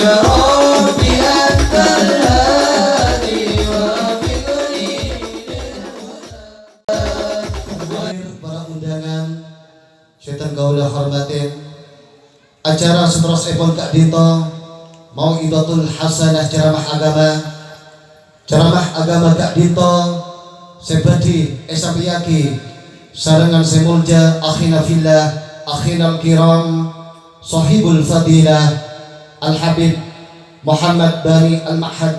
Ya Rabbi antal hadi wa fikri. Para undangan syaitan kaula hormatin acara Setros Epon Kak Dinto Mau'idatul Hasanah ceramah agama Kak Dinto Sebadi Esapiyaki sarangan semulja akhina fillah akhina al-kiram sahibul fadilah Al-Habib Muhammad Bani Al-Mahad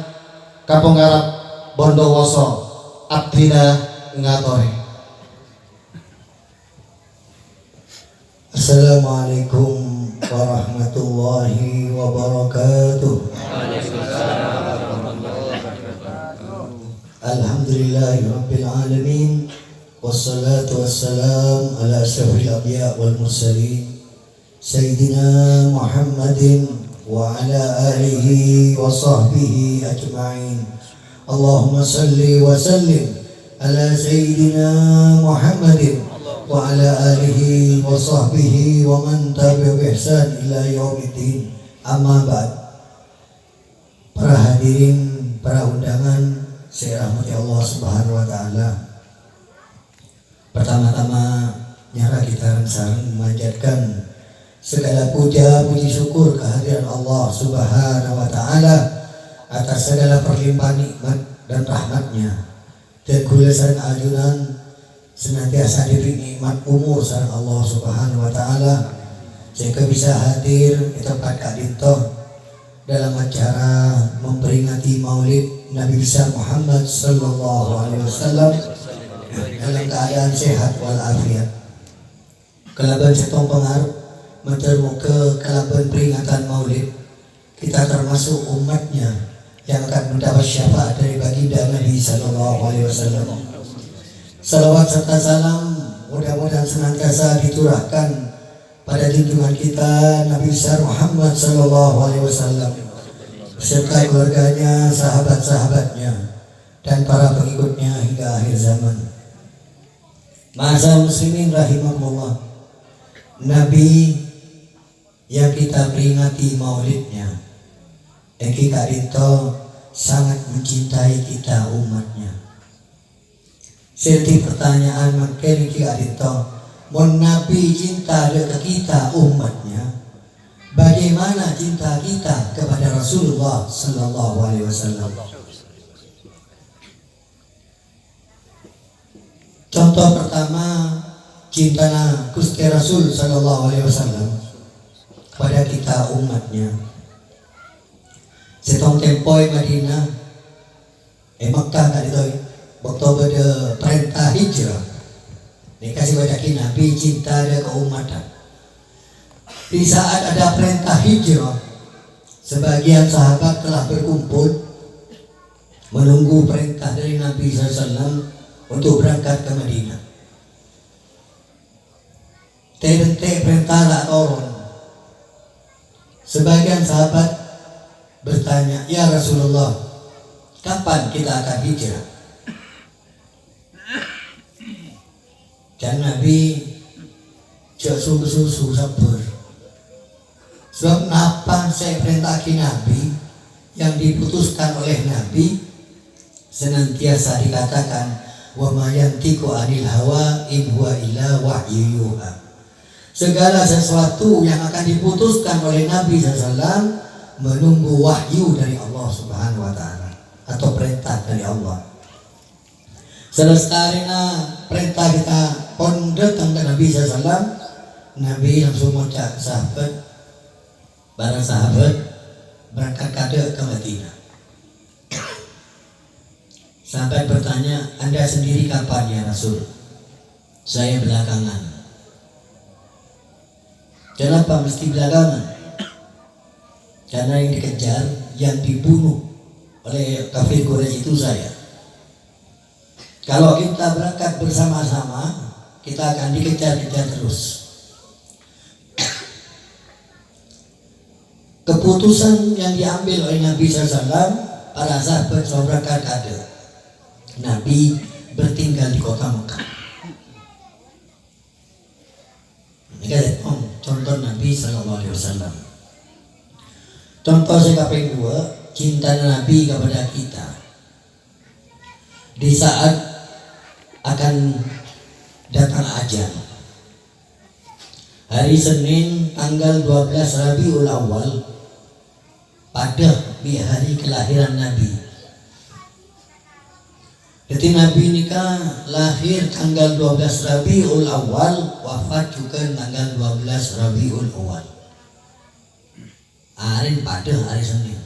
Kampung Arab Bondowoso Abdina Ngatore. Assalamualaikum warahmatullahi wabarakatuh. Alhamdulillahi rabbil alamin. Wassalatu wassalam ala asyrafil anbiya wal mursalin Sayyidina Muhammadin wa ala alihi wa sahbihi ajma'in. Allahumma salli wa sallim ala Sayyidina Muhammadin wa ala alihi wa sahbihi wa man tabi'a bi ihsan ila yaumiddin. Amma ba'd. Para hadirin, para undangan saya rahmati Allah Subhanahu wa taala. Pertama-tama nyara kita sareng memanjatkan segala puja puji syukur kehadiran Allah Subhanahu wa taala atas segala perlimpahan nikmat dan rahmatnya. Tegul sareng ajunan senantiasa diberi nikmat umur sareng Allah Subhanahu wa taala sehingga bisa hadir di tempat Kak Dinto dalam acara memperingati Maulid Nabi besar Muhammad sallallahu alaihi wasallam dalam keadaan sehat walafiat. Kelaban setong pengaruh mentermu ke kelaban peringatan Maulid, kita termasuk umatnya yang akan mendapat syafaat dari baginda Nabi sallallahu alaihi wasallam. Salawat serta salam mudah-mudahan senantiasa diturahkan pada junjungan kita Nabi besar Muhammad sallallahu alaihi wasallam beserta keluarganya, sahabat-sahabatnya dan para pengikutnya hingga akhir zaman. Ma'asyiral muslimin rahimakumullah. Nabi yang kita peringati maulidnya, Eki Kak Dinto sangat mencintai kita umatnya. Serti pertanyaan makin Eki Kak Dinto, mon Nabi cinta ke kita umatnya, bagaimana cinta kita kepada Rasulullah sallallahu alaihi wasallam? Contoh pertama, cintana Gusti Rasul sallallahu alaihi wasallam kepada kita umatnya. Setong tempoi Madinah, Makkah tadi tu, waktu pada perintah hijrah, dikasih bacakin Nabi cinta dia ke umatnya. Di saat ada perintah hijrah, sebagian sahabat telah berkumpul menunggu perintah dari Nabi SAW untuk berangkat ke Madinah. Tente perintah tak turun. Sebagian sahabat bertanya, ya Rasulullah, kapan kita akan hijrah? Dan Nabi susu sabar. Sebab napa saya perintahkan Nabi yang diputuskan oleh Nabi senantiasa dikatakan wa ma yantiqu anil hawa in huwa illa wahyu yuha. Segala sesuatu yang akan diputuskan oleh Nabi SAW menunggu wahyu dari Allah Subhanahu wa taala atau perintah dari Allah. Selestarina perintah kita pon datang ke Nabi SAW, Nabi langsung ngucap sahabat, para sahabat berangkat kade ke Madinah. Sahabat bertanya, Anda sendiri kapan ya Rasul? Saya belakangan. Kenapa mesti belakangan? Karena yang dikejar, yang dibunuh oleh kafir Quraisy itu saya. Kalau kita berangkat bersama-sama, kita akan dikejar-kejar terus. Keputusan yang diambil oleh Nabi SAW, para sahabat berangkat kade. Nabi bertinggal di kota Mekah. Ini contoh Nabi SAW. Contoh yang kedua, cinta Nabi kepada kita. Di saat akan datang ajal, hari Senin tanggal 12 Rabiul Awal, pada di hari kelahiran Nabi. Jadi Nabi nikah lahir tanggal 12 Rabiul Awal, wafat juga tanggal 12 Rabiul Awal. Hari pada hari Senin.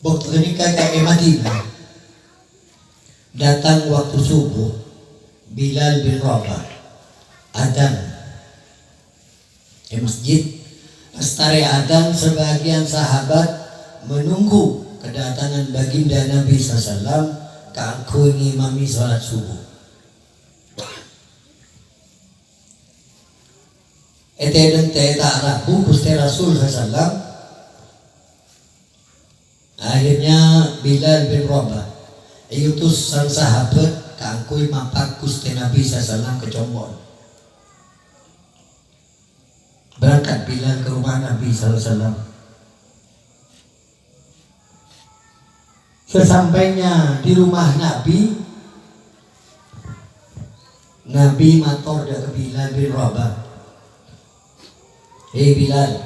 Waktu nikah kayak Madinah, datang waktu subuh, Bilal bin Rabah adzan di masjid. Lestari adzan, sebagian sahabat menunggu kedatangan baginda Nabi SAW kanggo ngimami sholat subuh. Eteden tak rabu Gusti Rasul SAW. Akhirnya Bilal bin Rabah diutus sang sahabat kanggo mapak Gusti Nabi SAW ke Combon. Berangkat Bilal ke rumah Nabi SAW. Sesampainya di rumah Nabi, Nabi matur ke Bilal bin Rabah, "Hei Bilal,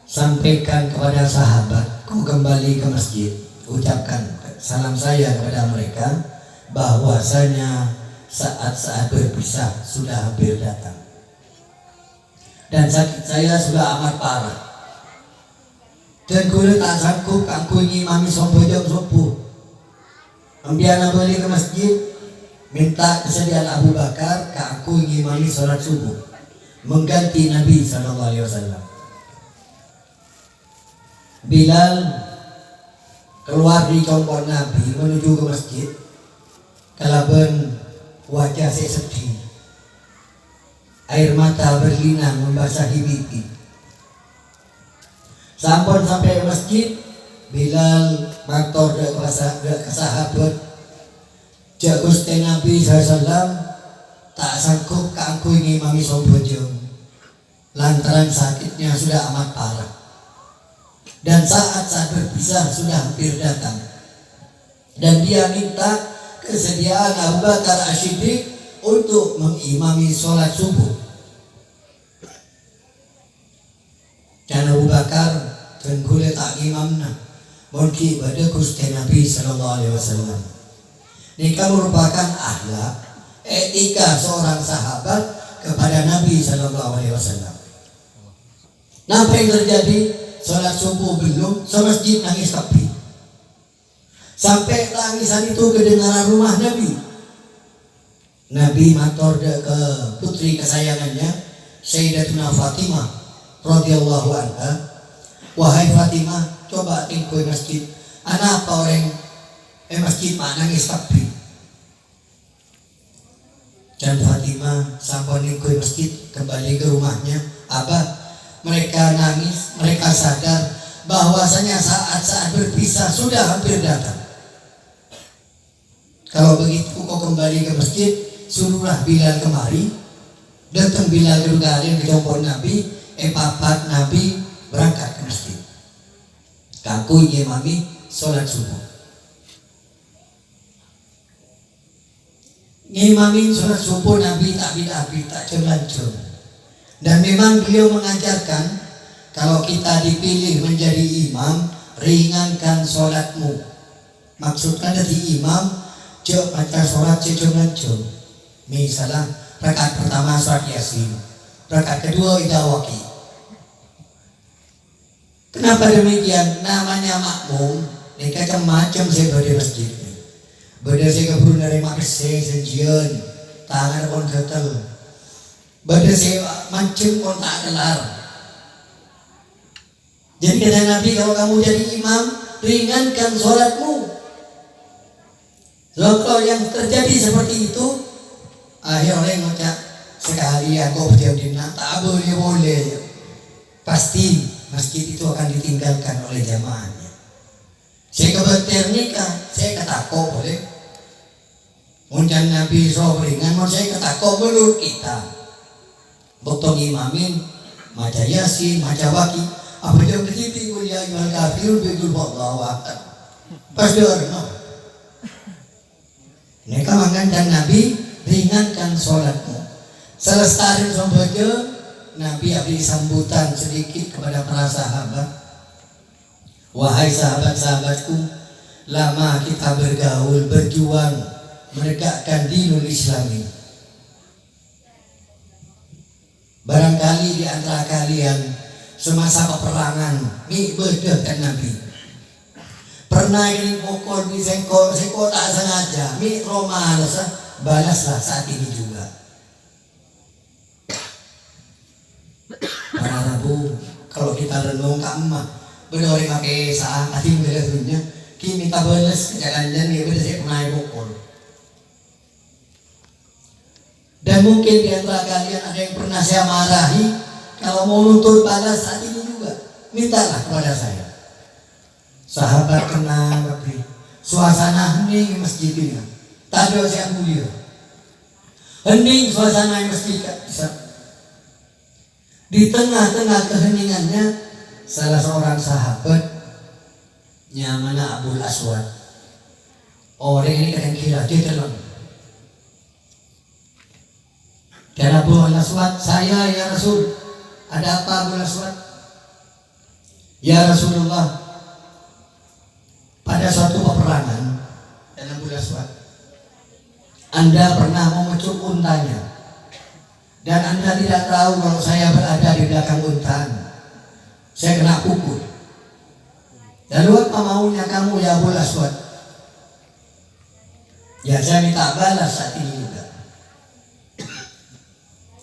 sampaikan kepada sahabat, kau kembali ke masjid, ucapkan salam saya kepada mereka bahwasanya saat-saat berpisah sudah hampir datang. Dan sakit saya sudah amat parah. Dan gue tak sanggup kanggo ngimami sampai jam 10. Ambiana balik ke masjid, minta kesediaan Abu Bakar kanggo ngimami sholat subuh, mengganti Nabi SAW. Bilal keluar di compor Nabi menuju ke masjid, kalaban wajah saya sedih, air mata berlinang membasahi pipi. Sampun sampai masjid, Bilal matur ke sahabat, "Jak Gusti Nabi SAW tak sanggup kanggo ngimami sombojo lantaran sakitnya sudah amat parah. Dan saat berpisah sudah hampir datang. Dan dia minta kesediaan Abu Bakar As-Siddiq untuk mengimami sholat subuh." Dan Abu Bakar tenggule tak imamna mungkin pada Gusti Nabi SAW. Ini merupakan akhlak etika seorang sahabat kepada Nabi SAW. Nah, apa yang terjadi? Sholat subuh belum, semasjid nangis sepi. Sampai tangisan itu kedengaran rumah Nabi. Nabi matur ke putri kesayangannya, Sayyidatuna Fatimah radhiyallahu anha, "Wahai Fatimah, coba tingkui masjid. Anak apa orang masjid mana nangis sepi?" Dan Fatimah sampun tingkui masjid, kembali ke rumahnya. Abah, mereka nangis, mereka sadar bahwasanya saat-saat berpisah sudah hampir datang. Kalau begitu kau kembali ke masjid, suruhlah Bilal kemari. Datang Bilal ke compor Nabi, papat Nabi berangkat ke masjid kanggo ngimami sholat subuh. Ngimami sholat subuh Nabi tak bida-bida, jom-jom. Dan memang beliau mengajarkan kalau kita dipilih menjadi imam, ringankan sholatmu. Maksudnya jadi imam, jauh baca sholat jom-jom. Misalnya rakaat pertama surat Yasin, rakaat kedua Idza Waqi. Kenapa demikian? Namanya makmum, ini macam-macam saya berdiri masjid. Berdiri saya keburu dari makse, senjian, tangan pun gatel. Berdiri saya macam pun tak kelar. Jadi kata Nabi, kalau kamu jadi imam, ringankan sholatmu. Sebab kalau yang terjadi seperti itu, akhirnya orang ngocak, sekali aku berdiam tak boleh. Pasti masjid itu akan ditinggalkan oleh jamaahnya. Saya kebetulan nikah, saya ketakut boleh. Muncan Nabi SAW ringan, saya ketakut menurut kita. Betul imamin, maca Yasin, maca Waqi, apa jam ketitik qul ya ayyuhal kafirun bi qul huwallahu ahad. Pas dengar mereka mengandang Nabi, ringankan sholatmu. Selesai sambaja, Nabi beri sambutan sedikit kepada para sahabat. Wahai sahabat-sahabatku, lama kita bergaul, berjuang, menegakkan dinul Islami. Barangkali di antara kalian semasa peperangan, ni berdekat Nabi. Pernah ini pokok di seko tak sengaja, mi Roma balaslah saat ini juga. Para Rabu, kalau kita renung ke emak, benar yang pakai saat hati beratunya, kini kita balas kejalannya nih benar saya pernah pokok. Dan mungkin di antara kalian ada yang pernah saya marahi, kalau mau nuntut balas saat ini juga, mintalah kepada saya. Sahabat kenal tapi suasana hening masjid ini tak ada yang mulia, hening suasana masjid bisa. Di tengah-tengah keheningannya salah seorang sahabat namanya Abul Aswad, orang ini kadang kira dia dalam. Dan Abul Aswad, saya ya Rasul, ada apa Abul Aswad? Ya Rasulullah, pada suatu peperangan dalam bulan Aswad, Anda pernah memecut untanya dan Anda tidak tahu kalau saya berada di belakang unta. Saya kena pukul. Lalu apa maunya kamu ya Abul Aswad? Ya saya minta balas saat ini juga.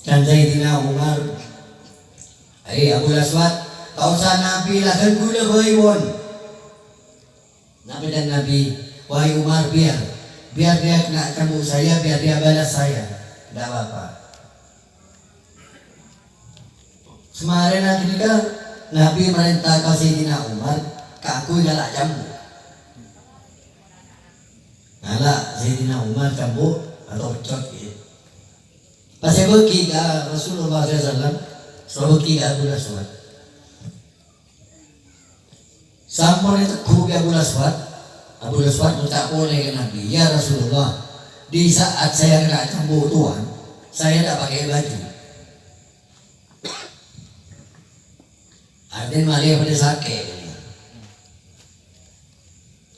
Dan Sayyidina Umar, Abul Aswad, kau usah Nabi lah kan gula baywon. Nabi dan Nabi, wahai Umar, biar dia kena cambuk saya, biar dia balas saya, tidak apa-apa. Semarin nanti kan Nabi merintah Sayyidina Umar, aku galak cambuk. Galak Sayyidina Umar cambuk atau pecot gitu. Pas saya pergi ke Rasulullah SAW, saya pergi ke Abul Aswad. Sampai teguh ke Abul Aswad, Abul Aswad minta boleh ke Nabi, ya Rasulullah, di saat saya kena cambuk Tuhan, saya tidak pakai baju. Artinya malah pada sakit.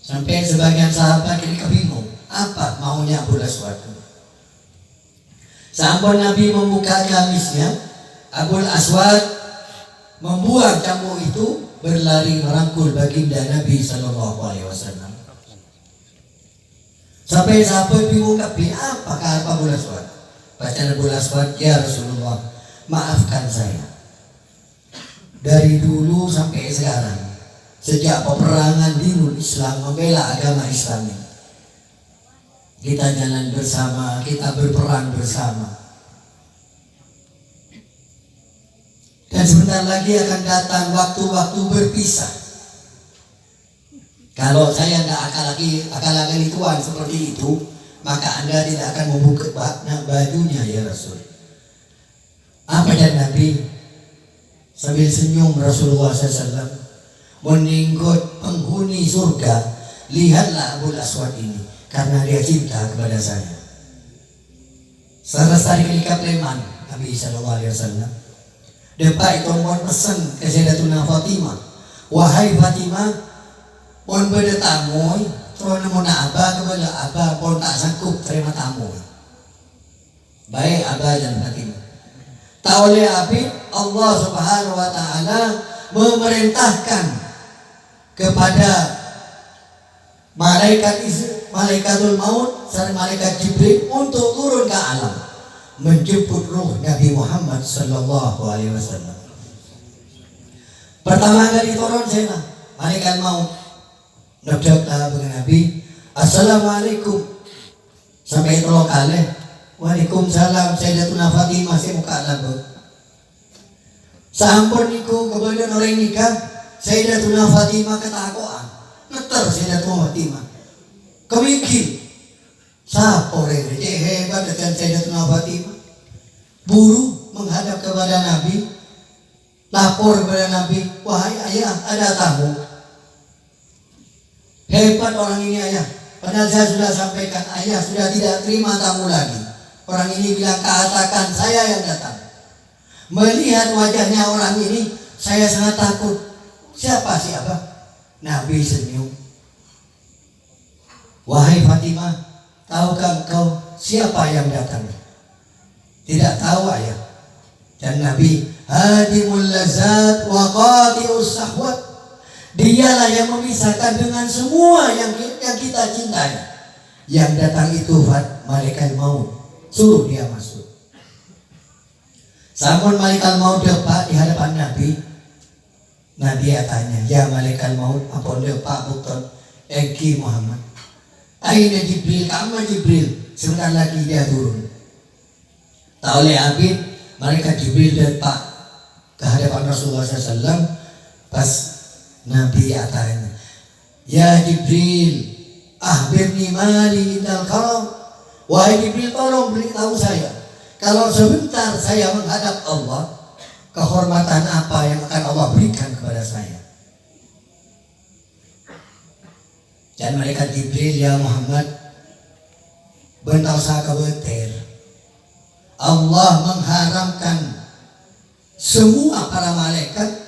Sampai sebagian sahabat ini kebingung, apa maunya Abul Aswad? Sampai Nabi membuka gamisnya, Abul Aswad membuang cambuk itu, berlari merangkul baginda Nabi Sallallahu Alaihi Wasallam. Sampai sahabat bingung kabeh, apakah Abul Aswad? Baca Abul Aswad, ya Rasulullah, maafkan saya. Dari dulu sampai sekarang, sejak peperangan dinul Islam, membela agama Islam ini, kita jalan bersama, kita berperang bersama. Dan sebentar lagi akan datang waktu-waktu berpisah. Kalau saya tidak akal-akali Tuhan seperti itu, maka Anda tidak akan membuka bajunya ya Rasul. Apa dan Nabi sambil senyum Rasulullah SAW meninggut penghuni surga, lihatlah Abul Aswad ini karena dia cinta kepada saya. Selesai kelikap leman Nabi SAW, depak itu mohon pesan ke Sayyidatuna Fatimah, wahai Fatimah, mohon beda tamu, terus namun abah kepada abah, mohon tak sanggup terima tamu. Baik abah dan Fatimah. Tak oleh Habib, Allah Subhanahu Wa Taala memerintahkan kepada malaikatul maut serta malaikat Jibril untuk turun ke alam menjemput ruh Nabi Muhammad Sallallahu Alaihi Wasallam. Pertama kali turun saya malaikat maut nabdaklah dengan Nabi, Assalamualaikum, sampai terlalu kali, Waalaikumsalam, Sayyidatuna Fatimah, saya muka alam. Sampun niku kemudian orang nikah, Sayyidatuna Fatimah ketakuan, ngeter Sayyidatuna Fatimah, kemikir, siapa orang ini hebat dengan Sayyidatuna Fatimah, buru menghadap kepada Nabi, lapor kepada Nabi, wahai ayah, ada tamu. Hebat orang ini ayah. Padahal saya sudah sampaikan, ayah sudah tidak terima tamu lagi. Orang ini bilang, katakan saya yang datang. Melihat wajahnya orang ini, saya sangat takut. Siapa? Nabi senyum. Wahai Fatimah, tahukah engkau siapa yang datang? Tidak tahu ayah. Dan Nabi, hadimul lazat wa qati'us sahwat. Dialah yang memisahkan dengan semua yang kita cintai. Yang datang itu malaikat maut. Suruh dia masuk. Sampun malaikat maut depak di hadapan Nabi. Nabi tanya, ya malaikat maut, apa depak bukan Eki Muhammad? Aina Jibril, kama Jibril. Sebentar lagi dia turun. Tak oleh Abid, malaikat Jibril depak ke hadapan Rasulullah SAW. Pas Nabi tanya, ya Jibril, akhbirni mali indal karam. Wahai Jibril, tolong beritahu saya, kalau sebentar saya menghadap Allah, kehormatan apa yang akan Allah berikan kepada saya? Dan malaikat Jibril, ya Muhammad, bentar saya kebetir, Allah mengharamkan semua para malaikat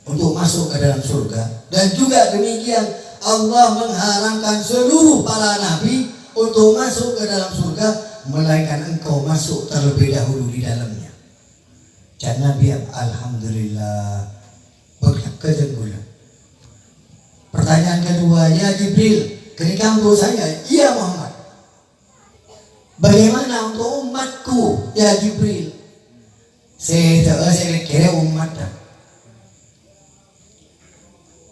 untuk masuk ke dalam surga. Dan juga demikian, Allah mengharamkan seluruh para nabi untuk masuk ke dalam surga, melainkan engkau masuk terlebih dahulu di dalamnya. Dan Nabi, alhamdulillah, berkejenggula. Pertanyaan kedua, ya Jibril, ketika untuk saya, iya Muhammad, bagaimana untuk umatku, ya Jibril? Saya kira umat.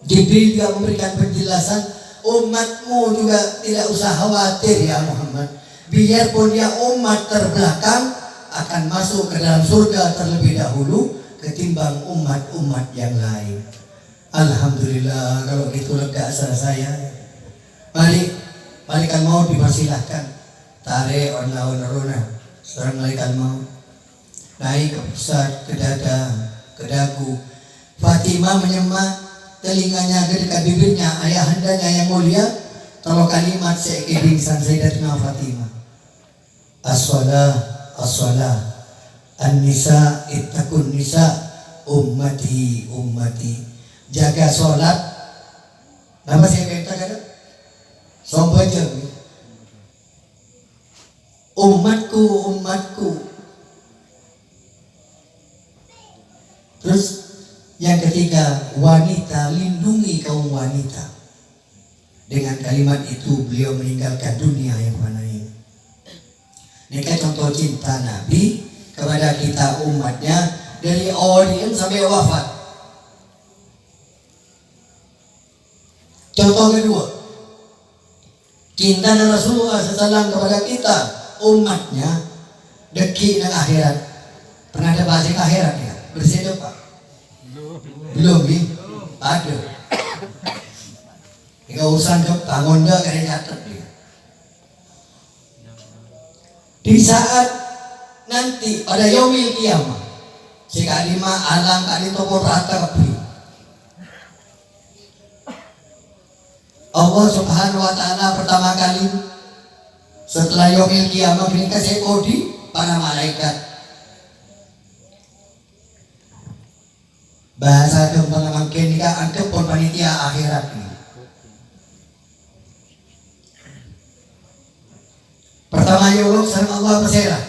Jibril juga memberikan penjelasan, umatmu juga tidak usah khawatir ya Muhammad. Biarpun dia umat terbelakang, akan masuk ke dalam surga terlebih dahulu ketimbang umat-umat yang lain. Alhamdulillah, kalau gitu lega saya. Malaikat maut dipersilahkan. Tarik warna-warna. Seorang malaikat maut naik ke pusat, ke dada, ke dagu. Fatimah menyemak, telinganya ke dekat bibirnya. Ayahandanya yang mulia, kalau kalimat sekedingsan Sayyidatina Fatimah, as-salah, as-salah, an-nisa, ittaqun nisa, ummati, ummati. Jaga sholat. Nama saya kata sombong aja. Umatku, umatku. Terus yang ketiga, wanita, lindungi kaum wanita. Dengan kalimat itu beliau meninggalkan dunia yang fana ini. Ini kan contoh cinta Nabi kepada kita umatnya, dari awal sampai wafat. Contoh kedua, cinta Rasulullah SAW kepada kita umatnya, deki dan akhirat. Pernah ada bahasa akhirat ya? Bersih Pak? Belum nih? Ada. Jika urusan ke bangun dah kena catat dia. Di saat nanti pada yaumil kiamah, jika lima alam kali topor rata lebih, Allah Subhanahu wa ta'ala pertama kali setelah yaumil kiamah ini kasih kodi para malaikat. Bahasa kembang makin nikah angkat pun panitia akhirat ini. Pertama ya Allah sama Allah berserah,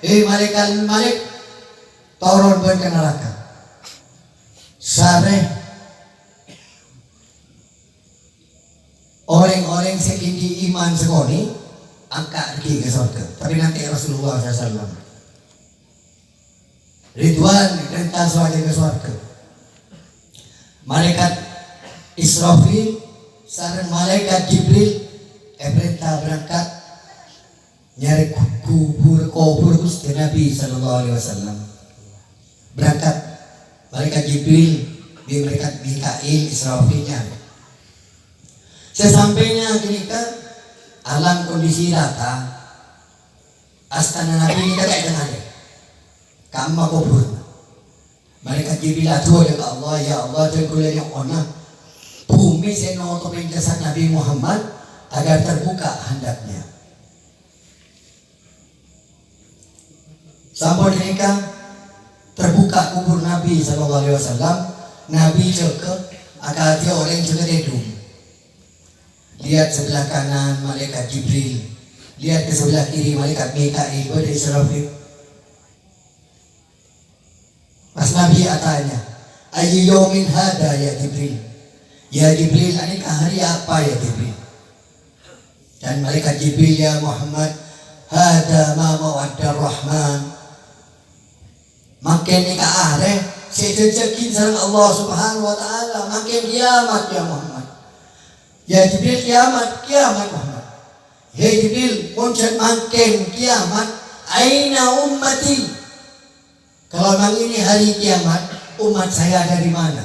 malaikat malik turun ke neraka. Sampai orang-orang sekindi iman sekoni angkat pergi ke surga. Tapi nanti Rasulullah SAW Ridwan perintah saja ke surga. Malaikat Israfil sareng malaikat Jibril perintah berangkat nyari kubur Gusti Nabi SAW. Berangkat malaikat Jibril di malaikat Mikail Israfilnya. Sesampainya ketika alam kondisi rata, astana Nabi ini kayak ada, kamar kubur. Malaikat Jibril atur dengan Allah, ya Allah terkulah yang ona bumi seno untuk jasad Nabi Muhammad agar terbuka hendaknya. Sampai ketika terbuka kubur Nabi SAW, Nabi cekek agar dia orang cekek dedum. Lihat sebelah kanan malaikat Jibril, lihat ke sebelah kiri malaikat Mikail pada Israfil. Pas Nabi tanya, ayyu yaumin hada ya Jibril? Ya Jibril, ini hari apa ya Jibril? Dan malaikat Jibril, ya Muhammad, hada ma mawadda Rahman. Makin ni kaare sejejekin sareng Allah Subhanahu wa taala, makin kiamat ya Muhammad. Ya Jibril, kiamat Muhammad. Hei Jibril, muncul makin kiamat, aina ummati? Kalau memang ini hari kiamat, umat saya dari mana?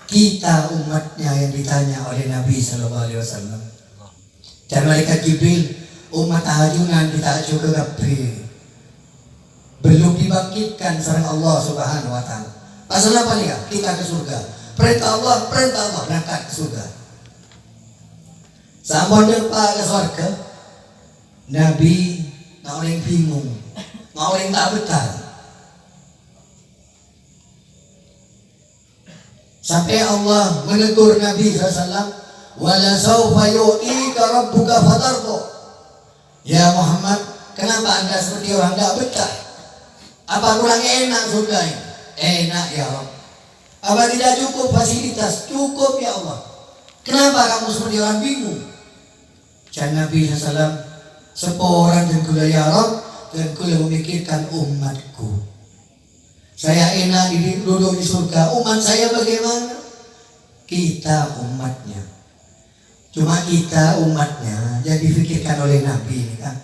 Kita umatnya yang ditanya oleh Nabi SAW. Dan malaikat Jibril, umat ajunan kita juga gapi. Belum dibangkitkan sareng Allah Subhanahu wa taala. Pasal apa nih? Kita ke surga. Perintah Allah berangkat ke surga. Sampun depan ke surga, Nabi nak orang bingung, nak orang tak betah. Sampai Allah menegur Nabi SAW, wala sawfa yu'tika rabbuka fatarda. Ya Muhammad, kenapa anda seperti orang tak betah? Apa kurang enak surga ini? Enak ya Allah. Apa tidak cukup fasilitas? Cukup ya Allah. Kenapa kamu seperti orang bingung? Dan Nabi SAW seporan dan kula ya Rabb, dan kula memikirkan umatku. Saya enak duduk di surga, umat saya bagaimana? Kita umatnya. Cuma kita umatnya yang difikirkan oleh Nabi ini kan.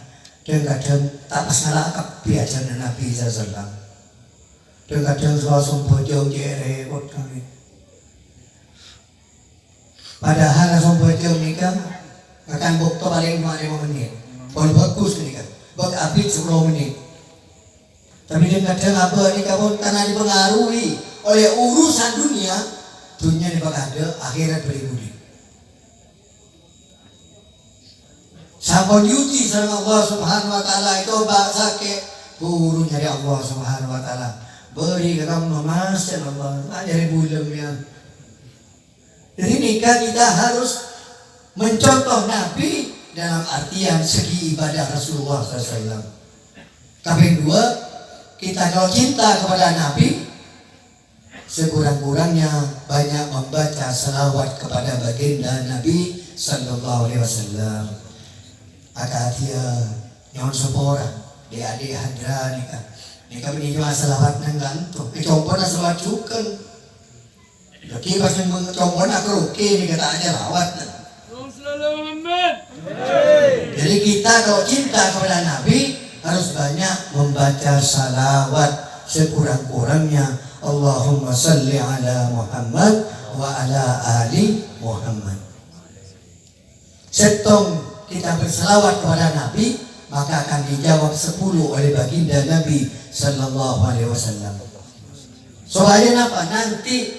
Dan kadang tak pas ngalakap biajaran Nabi SAW. Dan kadang langsung bojong jere kami. Padahal langsung bojong ini kan akan bukti paling 5 menit. Kalau bagus ini kan, bak abis 10 menit. Tapi dan kadang apa ini kamu karena dipengaruhi oleh urusan dunia ini bakal ada akhirat beri-beri. Sampun yuti sareng Allah Subhanahu wa taala itu bak sakit guru nyari Allah Subhanahu wa taala. Beri ke kamu mas ya Allah, nyari bulan ya. Jadi nikah kita harus mencontoh Nabi dalam artian segi ibadah Rasulullah SAW. Tapi yang kedua, kita kalau cinta kepada Nabi, sekurang-kurangnya banyak membaca salawat kepada baginda Nabi Sallallahu Alaihi Wasallam. Agak dia nyon sepora dia adik hadra ni kami cuma salawat nang gantung coba na salawat cuken lagi pas nang coba na kroke ni kata aja lawat. Jadi kita kalau cinta kepada Nabi harus banyak membaca salawat sekurang-kurangnya. Allahumma salli ala Muhammad wa ala ali Muhammad. Setong kita berselawat kepada Nabi, maka akan dijawab 10 oleh baginda Nabi Sallallahu Alaihi Wasallam. Soalnya apa? Nanti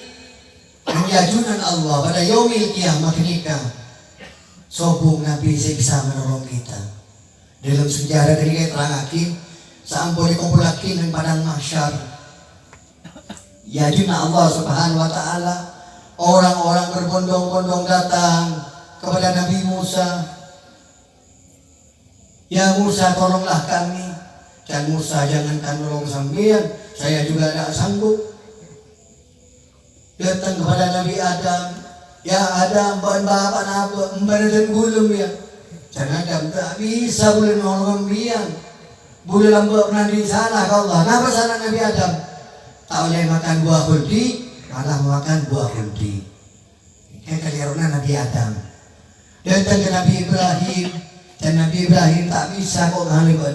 penjajunan Allah pada yaumil kiamat nikah. Sobung Nabi bisa menolong kita. Dalam sejarah ketika terangkan, sampai dikumpulkan di padang mahsyar. Yajuna Allah Subhanahu Wa Taala, orang-orang berbondong-bondong datang kepada Nabi Musa. Ya Musa, tolonglah kami. Dan Musa, jangankan tolong sampean, saya juga tidak sanggup. Datang kepada Nabi Adam. Ya Adam, bapak apa? Mbak gulung ya. Dan Adam tak bisa boleh nolong biang. Boleh lambat pernah di sana ke Allah. Kenapa sana Nabi Adam? Tak boleh makan buah khuldi, malah makan buah khuldi. Ini kalian Nabi Adam. Datang ke Nabi Ibrahim. Dan Nabi Ibrahim tak bisa kok ngalibat,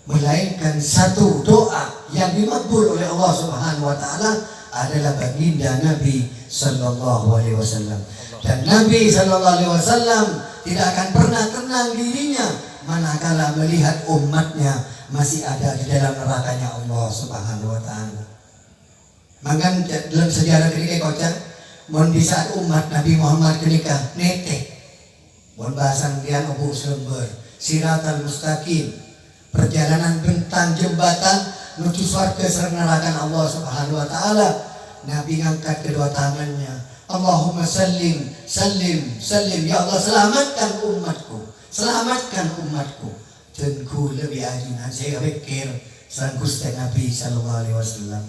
melainkan satu doa yang dimakbul oleh Allah Subhanahu Wa Taala adalah baginda Nabi Sallallahu Alaihi Wasallam. Dan Nabi Sallallahu Alaihi Wasallam tidak akan pernah tenang dirinya manakala melihat umatnya masih ada di dalam nerakanya Allah Subhanahu wa taala. Maka dalam sejarah ketika kocak mon di saat umat Nabi Muhammad kenika nete mon bahasan dia Abu Sumber siratal mustaqim, perjalanan bentang jembatan menuju surga sareng neraka Allah Subhanahu wa taala. Nabi ngangkat kedua tangannya, Allahumma sallim sallim sallim, ya Allah selamatkan umatku, selamatkan umatku. Tenku lebih ajunan saya pikir sang Gusti Nabi sallallahu alaihi wasallam.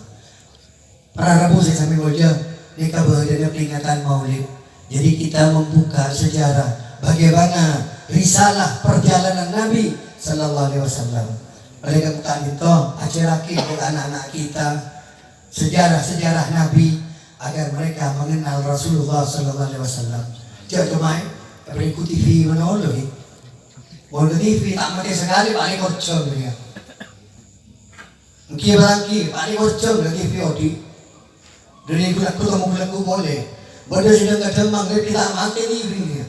Para Rabu saya sampai wajah ini kabarnya peringatan Maulid. Jadi kita membuka sejarah bagaimana risalah perjalanan Nabi sallallahu alaihi wasallam. Oleh karena itu acara kita anak-anak kita sejarah-sejarah Nabi agar mereka mengenal Rasulullah sallallahu alaihi wasallam. Jangan main berikut TV mana lagi. Bola TV tak mati sekali paling kocok dia. Mungkin lagi paling kocok lagi TV. Dari gulaku boleh. Pada sedang kedemang dia tidak mati dirinya.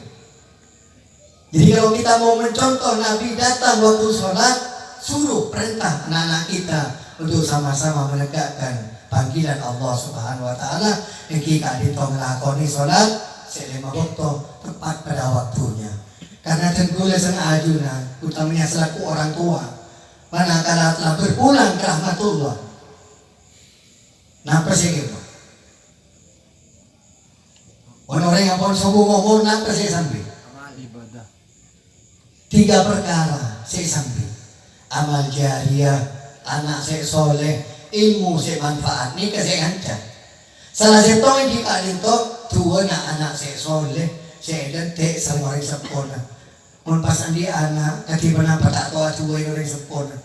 Jadi kalau kita mau mencontoh Nabi datang waktu sholat, suruh perintah anak-anak kita untuk sama-sama menegakkan panggilan Allah Subhanahu wa taala. Jika kita nglakoni sholat selama waktu tepat pada waktunya. Karena tenggule sang ajunan, utamanya selaku orang tua, manakala telah berpulang ke rahmatullah. Napa sih gitu? Orang yang pun sombong ngomong napa sih sampai? Ibadah. 3 perkara saya sampai. Amal jariah, anak saya soleh, ilmu saya manfaat. Ini saya ngancam. Salah satu yang dikalitok, 2 anak saya soleh, saya dentek sama orang sempurna. Mun pas andi anak, katiba nampak tak tahu 2 orang sempurna.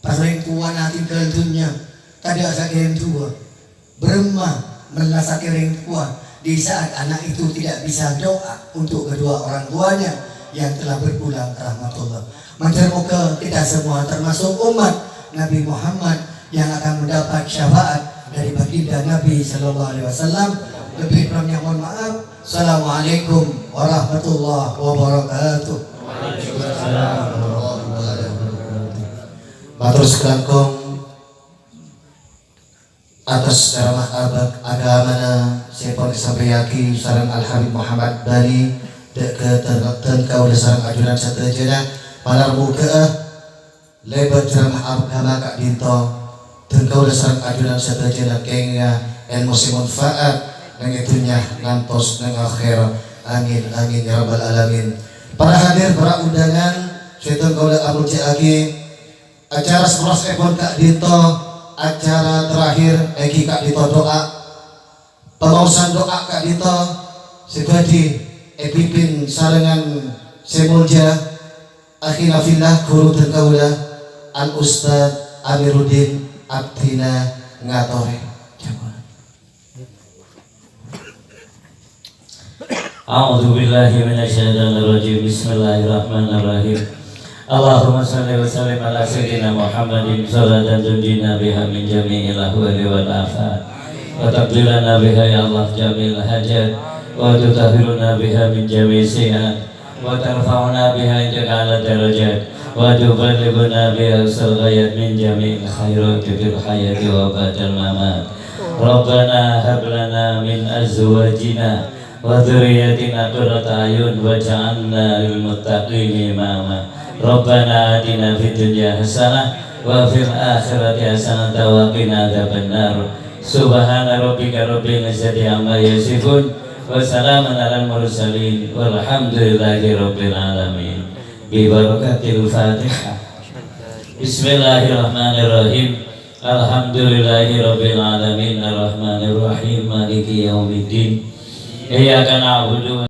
Pas orang tua nanti ke dunia, tadi asal yang tua. Beremah melasaki orang tua. Di saat anak itu tidak bisa doa untuk kedua orang tuanya yang telah berpulang ke rahmatullah. Semoga kita semua termasuk umat Nabi Muhammad yang akan mendapat syafaat dari baginda Nabi sallallahu alaihi wasallam. Lebih kurangnya mohon maaf. Assalamualaikum warahmatullahi wabarakatuh. Waalaikumsalam. Matur sekalian atas ceramah abad agamana sepon sampayaki sareng Al Habib Muhammad Bali deketan kau sareng ajunan satejana palar muka lebar ceramah agama kak dinto dan kau sareng ajunan satejana kenga el musim manfaat nang itunya ngantos nang akhir. Amin amin ya rabbal alamin. Para hadir para undangan setan kau abul lagi acara sekolah epon kak dinto. Acara terakhir Eki Kak Dito doa pemausan doa Kak Dito sebagai epipin sarengan semulja akhina fillah guru dan kaula Al Ustad Amiruddin Abdina Ngatore. A'udzu billahi minasyaitonir rajim. Bismillahirrahmanirrahim. Allahumma shalli wa sallim ala sayyidina Muhammadin salatan tunjina biha min jami'il ahwali wal afat wa taqdirana biha ya Allah jamil hajat wa tutahhiruna biha min jami'i sayyi'at wa tarfa'una biha indaka ala darajat wa tuballighuna biha usal ghayat min jami'il khairati fil hayati wa ba'dal mamat. Rabbana hab lana min azwajina wa dhurriyyatina qurrata a'yun waj'alna lil muttaqina imama. Rabbana atina fid dunya hasanah wa fil akhirati hasanah wa qina adzabannar. Subhana rabbika rabbil izzati amma yasifun wa salamun alal mursalin walhamdulillahi rabbil alamin. Bi barakatil Fatihah. Bismillahirrahmanirrahim. Alhamdulillahi rabbil alamin arrahmanir rahim maliki yaumiddin. Iyyaka na'budu